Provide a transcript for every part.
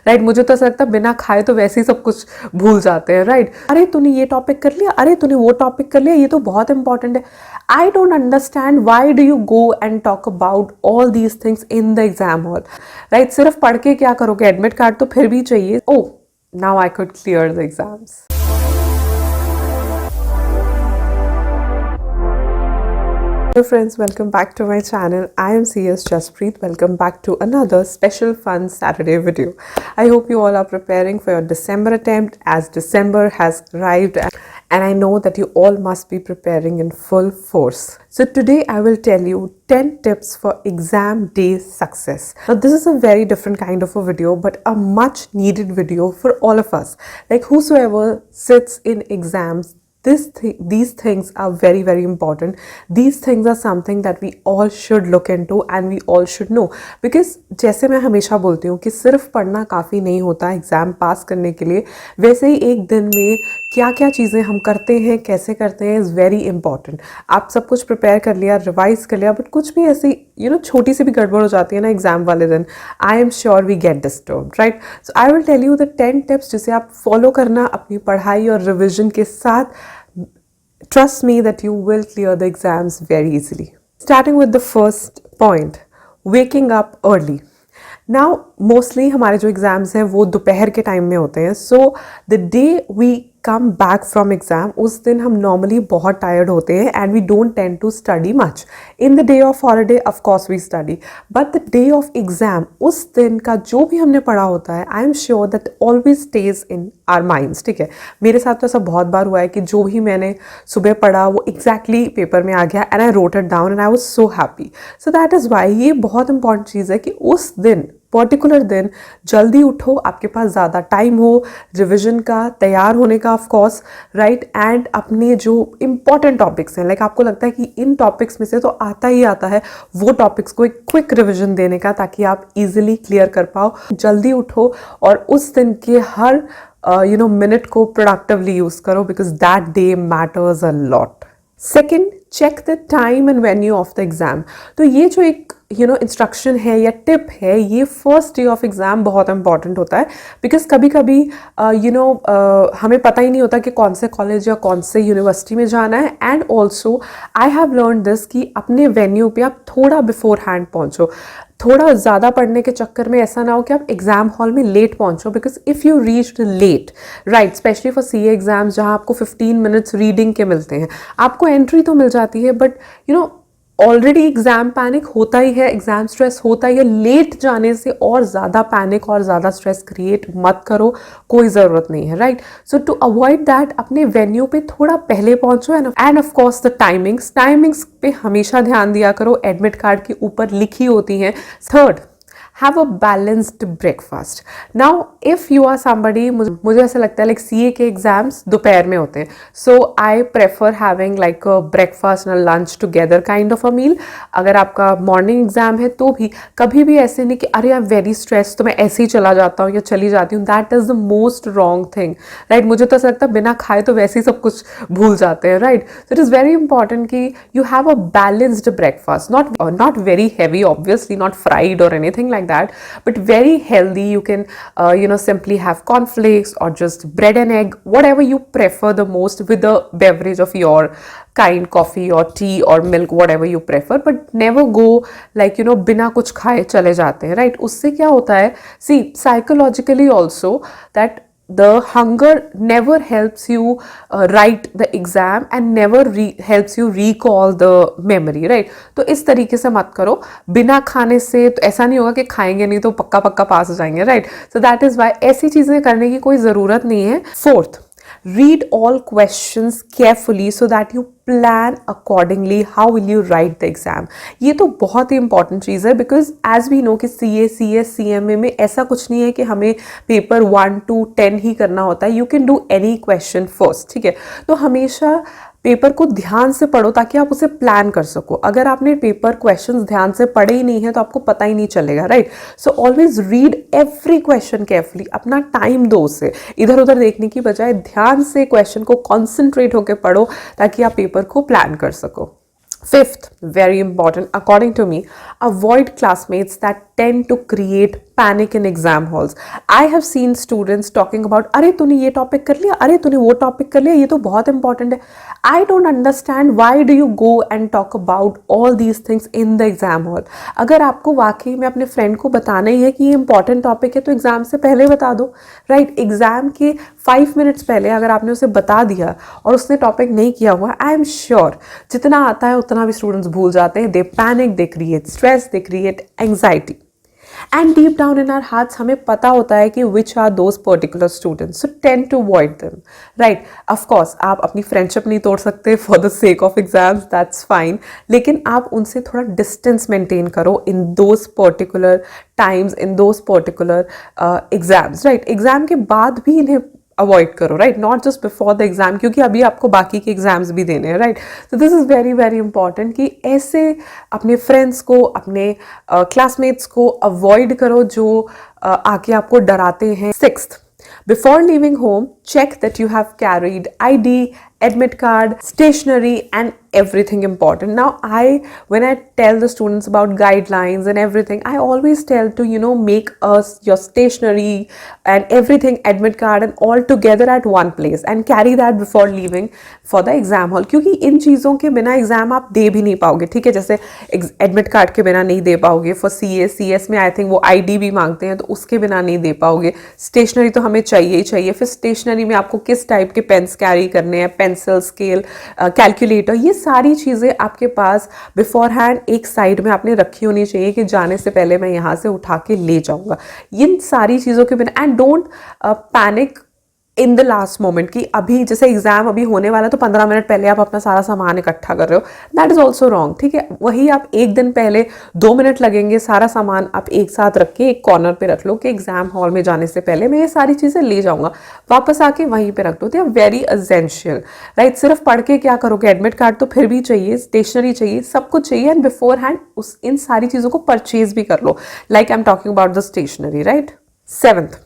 Right. मुझे तो ऐसा लगता है बिना खाए तो वैसे ही सब कुछ भूल जाते हैं, राइट। अरे तूने ये टॉपिक कर लिया, अरे तूने वो टॉपिक कर लिया, ये तो बहुत इंपॉर्टेंट है। I don't understand why do you go and talk about all these things in the exam hall, right. सिर्फ पढ़ के क्या करोगे, एडमिट कार्ड तो फिर भी चाहिए। Oh now I could clear the exams. Hello friends, welcome back to my channel. I am CS Jaspreet. Welcome back to another special fun Saturday video. I hope you all are preparing for your December attempt, as December has arrived and I know that you all must be preparing in full force. So today I will tell you 10 tips for exam day success. Now this is a very different kind of a video, but a much needed video for all of us. Like whosoever sits in exams, these things are very very important. These things are something that we all should look into and we all should know, because जैसे मैं हमेशा बोलती हूँ कि सिर्फ पढ़ना काफ़ी नहीं होता एग्ज़ाम पास करने के लिए, वैसे ही एक दिन में क्या क्या चीज़ें हम करते हैं, कैसे करते हैं, इज़ वेरी इंपॉर्टेंट। आप सब कुछ प्रिपेयर कर लिया, रिवाइज कर लिया, बट कुछ भी ऐसी छोटी सी भी गड़बड़ हो जाती है ना एग्जाम वाले दिन, I am sure we get disturbed, right. So I will tell you the 10 tips जिसे आप फॉलो करना अपनी पढ़ाई और रिविजन के साथ। Trust me that you will clear the exams very easily. Starting with the first point, waking up early. Now mostly हमारे जो एग्ज़ाम्स हैं वो दोपहर के टाइम में होते हैं, so the day we come back from exam उस दिन हम नॉर्मली बहुत टायर्ड होते हैं and we don't tend to study much. In the day of holiday of course we study, but the day of exam उस दिन का जो भी हमने पढ़ा होता है, I am sure that always stays in our minds, ठीक है। मेरे साथ तो ऐसा बहुत बार हुआ है कि जो भी मैंने सुबह पढ़ा वो एग्जैक्टली पेपर में आ गया and I wrote it down and I was so happy. So that is why ये बहुत इंपॉर्टेंट चीज़ है कि उस दिन पर्टिकुलर दिन जल्दी उठो, आपके पास ज़्यादा टाइम हो रिविजन का, तैयार होने का ऑफ कोर्स, राइट। एंड अपने जो इंपॉर्टेंट टॉपिक्स हैं, लाइक आपको लगता है कि इन टॉपिक्स में से तो आता ही आता है, वो टॉपिक्स को एक क्विक रिविजन देने का, ताकि आप इजीली क्लियर कर पाओ। जल्दी उठो और उस दिन के हर मिनट को प्रोडक्टिवली यूज़ करो, because that day matters a lot. Second, check the time and venue of the exam. तो ये जो एक इंस्ट्रक्शन है या टिप है, ये फर्स्ट डे ऑफ एग्ज़ाम बहुत इंपॉर्टेंट होता है, बिकॉज कभी कभी हमें पता ही नहीं होता कि कौन से कॉलेज या कौन से यूनिवर्सिटी में जाना है। And also I have learn this कि अपने वेन्यू पे आप थोड़ा बिफोर हैंड पहुँचो। थोड़ा ज़्यादा पढ़ने के चक्कर में ऐसा ना हो कि आप एग्ज़ाम हॉल में लेट पहुँचो, because if you reach late, right, specially for CA exams जहाँ आपको 15 मिनट्स रीडिंग के मिलते हैं, आपको एंट्री तो मिल जाती है, बट ऑलरेडी एग्जाम पैनिक होता ही है, एग्जाम स्ट्रेस होता ही है। लेट जाने से और ज़्यादा पैनिक और ज़्यादा स्ट्रेस क्रिएट मत करो, कोई ज़रूरत नहीं है, right. So to avoid that अपने वेन्यू पे थोड़ा पहले पहुंचो। And of course the timings पे हमेशा ध्यान दिया करो, एडमिट कार्ड के ऊपर लिखी होती हैं। Third, have a balanced breakfast. Now if you are somebody, मुझे ऐसा लगता है like CA के एग्जाम्स दोपहर में होते हैं, so I prefer having like a breakfast and a lunch together kind of a meal. अगर आपका मॉर्निंग एग्जाम है तो भी कभी भी ऐसे नहीं कि अरे आई एम वेरी स्ट्रेस तो मैं ऐसे ही चला जाता हूँ या चली जाती हूँ, that is the most wrong thing, right. मुझे तो ऐसा लगता है बिना खाए तो वैसे ही सब कुछ भूल जाते हैं, right. So it is very important कि you have a balanced breakfast, not very heavy obviously, not fried or anything like that, but very healthy. You can simply have cornflakes or just bread and egg, whatever you prefer the most, with a beverage of your kind, coffee or tea or milk, whatever you prefer, but never go like बिना कुछ खाए चले जाते हैं, right। उससे क्या होता है, see psychologically also, that the hunger never helps you write the exam and never helps you recall the memory, right। तो इस तरीके से मत करो। बिना खाने से तो ऐसा नहीं होगा कि खाएंगे नहीं तो पक्का पक्का पास हो जाएंगे, right. So that is why ऐसी चीज़ें करने की कोई ज़रूरत नहीं है। Fourth, read all questions carefully so that you plan accordingly how will you write the exam. ये तो बहुत ही इंपॉर्टेंट चीज़ है, बिकॉज एज वी नो कि CA, CS, CMA में ऐसा कुछ नहीं है कि हमें पेपर 1 to 10 ही करना होता है। You can do any question first, ठीक है। तो हमेशा पेपर को ध्यान से पढ़ो ताकि आप उसे प्लान कर सको। अगर आपने पेपर क्वेश्चंस ध्यान से पढ़े ही नहीं है तो आपको पता ही नहीं चलेगा, right. So always read every question carefully, अपना टाइम दो उसे, इधर उधर देखने की बजाय ध्यान से क्वेश्चन को कॉन्सेंट्रेट होकर पढ़ो ताकि आप पेपर को प्लान कर सको। Fifth, very important according to me, avoid classmates that tend to create panic in exam halls. I have seen students talking about, अरे तूने ये टॉपिक कर लिया, अरे तूने वो टॉपिक कर लिया, ये तो बहुत इंपॉर्टेंट है. I don't understand why do you go and talk about all these things in the exam hall. अगर आपको वाकई में अपने फ्रेंड को बताना ही है कि ये इंपॉर्टेंट टॉपिक है तो एग्जाम से पहले बता दो, राइट. एग्जाम के 5 मिनट्स पहले अगर आपने उसे बता दिया और उसने टॉपिक नहीं किया हुआ, आई एम श्योर जितना आता है उतना भी स्टूडेंट्स भूल जाते हैं. They panic, they create stress, they create anxiety. And deep down in our hearts हमें पता होता है कि which are those particular students, so tend to avoid them, right. Of course आप अपनी friendship नहीं तोड़ सकते for the sake of exams, that's fine, लेकिन आप उनसे थोड़ा distance maintain करो in those particular times, in those particular exams, right. Exam के बाद भी इन्हें अवॉइड करो, right, not just before the exam, क्योंकि अभी आपको बाकी के एग्जाम्स भी देने हैं, राइट. तो this is very very important कि ऐसे अपने फ्रेंड्स को, अपने क्लासमेट्स को अवॉइड करो जो आके आपको डराते हैं. 6th, before leaving home, check that you have carried ID, admit card, stationery and everything important. Now when I tell the students about guidelines and everything, I always tell to make your stationery and everything, admit card and all together at one place and carry that before leaving for the exam hall. क्योंकि इन चीज़ों के बिना exam आप दे भी नहीं पाओगे, ठीक है. जैसे एडमिट कार्ड के बिना नहीं दे पाओगे फॉर CS में, आई थिंक वो ID भी मांगते हैं तो उसके बिना नहीं दे पाओगे. स्टेशनरी तो हमें चाहिए ही चाहिए. फिर स्टेशनरी में आपको किस टाइप के पेन्स कैरी करने हैं, पेंसिल, स्केल, कैलकुलेटर, ये सारी चीज़ें आपके पास बिफोर हैंड एक साइड में आपने रखी होनी चाहिए कि जाने से पहले मैं यहाँ से उठा के ले जाऊँगा. इन सारी चीज़ों के बिना, and don't panic in the last moment कि अभी जैसे एग्जाम अभी होने वाला तो 15 मिनट पहले आप अपना सारा सामान इकट्ठा कर रहे हो. दैट इज ऑल्सो रॉन्ग, ठीक है. वही आप एक दिन पहले 2 मिनट लगेंगे, सारा सामान आप एक साथ रख के एक कॉर्नर पे रख लो कि एग्जाम हॉल में जाने से पहले मैं ये सारी चीज़ें ले जाऊंगा, वापस आके वहीं पे रख दो. They are very essential, right. सिर्फ पढ़ के क्या करोगे, एडमिट कार्ड तो फिर भी चाहिए, स्टेशनरी चाहिए, सब कुछ चाहिए. एंड बिफोर हैंड इन सारी चीज़ों को परचेज भी कर लो, like I am talking about the stationery, right. 7th,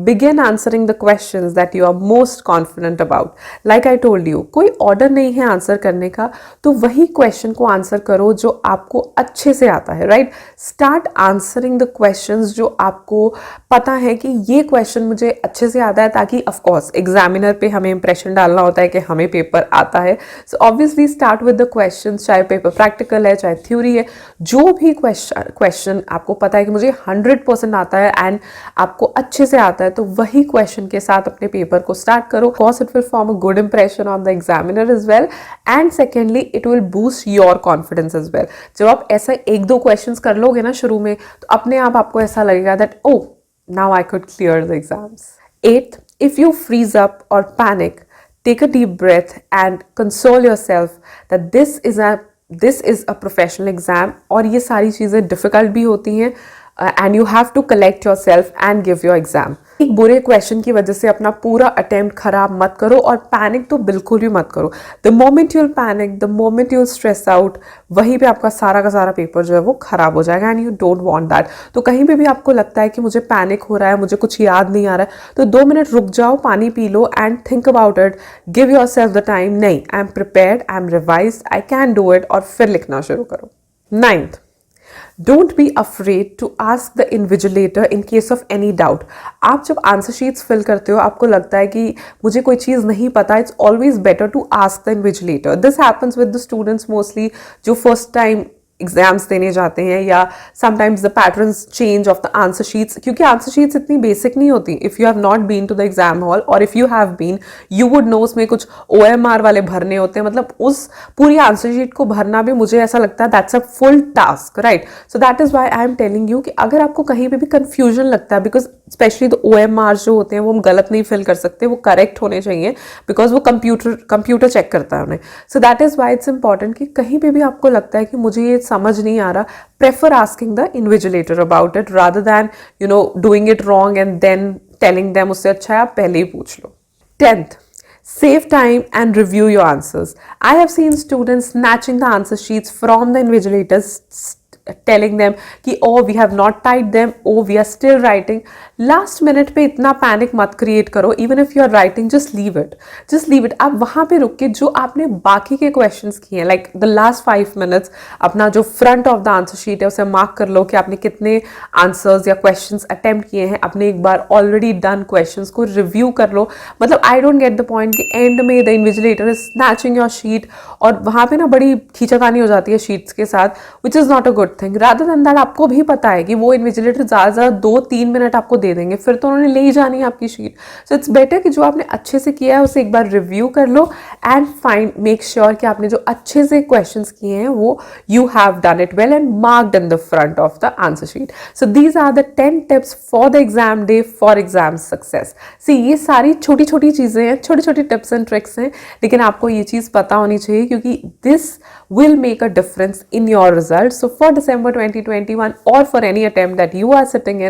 begin answering the questions that you are most confident about. Like I told you, कोई ऑर्डर नहीं है आंसर करने का, तो वही क्वेश्चन को आंसर करो जो आपको अच्छे से आता है, right. Start answering the questions जो आपको पता है कि ये क्वेश्चन मुझे अच्छे से आता है, ताकि ऑफ कोर्स एग्जामिनर पे हमें इंप्रेशन डालना होता है कि हमें पेपर आता है. So obviously start with the questions, चाहे पेपर प्रैक्टिकल है चाहे थ्योरी है, जो भी क्वेश्चन आपको पता है कि मुझे 100% आता है एंड आपको अच्छे से आता है, तो वही क्वेश्चन के साथ अपने पेपर को स्टार्ट करो. Course it will form a good impression on the examiner as well, and secondly it will boost your confidence as well. जब आप ऐसा 1-2 क्वेश्चंस कर लोगे ना शुरू में, तो अपने आप आपको ऐसा लगेगा that oh now I could clear the exams. 8th, if you freeze up और panic, take a deep breath and console yourself that this is a professional exam और ये सारी चीज़ें difficult भी होती हैं and you have to collect yourself and give your exam. एक बुरे क्वेश्चन की वजह से अपना पूरा अटेम्प्ट खराब मत करो और पैनिक तो बिल्कुल भी मत करो. The moment you'll panic, the moment you'll stress out, वहीं पे आपका सारा का सारा पेपर जो है वो खराब हो जाएगा and you don't want that. तो कहीं पे भी आपको लगता है कि मुझे पैनिक हो रहा है, मुझे कुछ याद नहीं आ रहा है, तो 2 मिनट रुक जाओ, पानी पी लो and think about it. Give yourself the time, नहीं I am prepared, I am revised, I can do it, और फिर लिखना शुरू करो. 9th, Don't be afraid to ask the invigilator in case of any doubt. आप जब answer sheets fill करते हो, आपको लगता है कि मुझे कोई चीज़ नहीं पता, it's always better to ask the invigilator. This happens with the students mostly जो फर्स्ट टाइम एग्जाम्स देने जाते हैं, या sometimes the patterns change of the answer sheets, क्योंकि आंसर शीट्स इतनी बेसिक नहीं होती. If you have not been to the exam hall और if you have been, you would know उसमें कुछ OMR वाले भरने होते हैं. मतलब उस पूरी आंसर शीट को भरना भी मुझे ऐसा लगता है that's a full task, right. So that is why I am telling you कि अगर आपको कहीं पे भी कन्फ्यूजन लगता है, बिकॉज स्पेशली द OMR जो होते हैं वो हम गलत नहीं फिल कर सकते, वो करेक्ट होने चाहिए, बिकॉज वो कंप्यूटर चेक करता है उन्हें. So that is why it's important कि कहीं पे भी आपको लगता है कि मुझे ये समझ नहीं आ रहा, prefer asking the invigilator about it rather than doing it wrong and then telling them उससे अच्छा है आप पहले ही पूछ लो. 10th, save time and review your answers. I have seen students snatching the answer sheets from the invigilators telling them कि oh we have not tied them, oh we are still writing. Last minute पे इतना panic मत create करो. Even if you are writing, just leave it, just leave it. आप वहाँ पे रुक के जो आपने बाकी के क्वेश्चंस किए हैं, लाइक द लास्ट 5 मिनट्स, अपना जो front of the answer sheet है उसे मार्क कर लो कि आपने कितने आंसर्स या क्वेश्चंस अटेम्प्ट किए हैं. अपने एक बार ऑलरेडी डन क्वेश्चंस को रिव्यू कर लो. मतलब I don't get the point कि एंड में the invigilator is snatching your sheet और वहाँ पे ना बड़ी खींचातानी हो जाती है शीट्स के साथ, which is not a good thing. Rather than that आपको भी पता है कि वो इन्विजिलेटर ज़्यादा 2-3 मिनट आपको दे देंगे, फिर तो उन्होंने ले ही जानी है आपकी शीट. सो इट्स बेटर कि जो आपने अच्छे से किया है उसे एक बार रिव्यू कर लो एंड फाइंड मेक श्योर कि आपने जो अच्छे से क्वेश्चंस किए हैं वो you have done it well and marked in the front of the answer sheet. So these are the 10 tips for the exam day for exam success. See ये सारी छोटी छोटी चीज़ें हैं, छोटी छोटी टिप्स एंड ट्रिक्स हैं, लेकिन आपको ये चीज़ पता होनी चाहिए क्योंकि this will make a difference in your results. So for December 2021 or for any attempt that you are sitting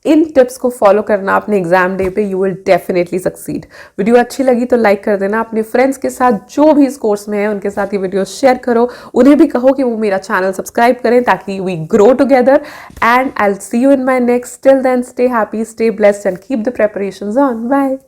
in tips को फॉलो करना अपने एग्जाम डे पे, you will definitely succeed. Video अच्छी लगी तो लाइक कर देना. अपने फ्रेंड्स के साथ जो भी इस कोर्स में है उनके साथ ये वीडियो शेयर करो. उन्हें भी कहो कि वो मेरा चैनल सब्सक्राइब करें ताकि we grow together. And I will see you in my next. Till then stay happy, stay blessed and keep the preparations on. Bye.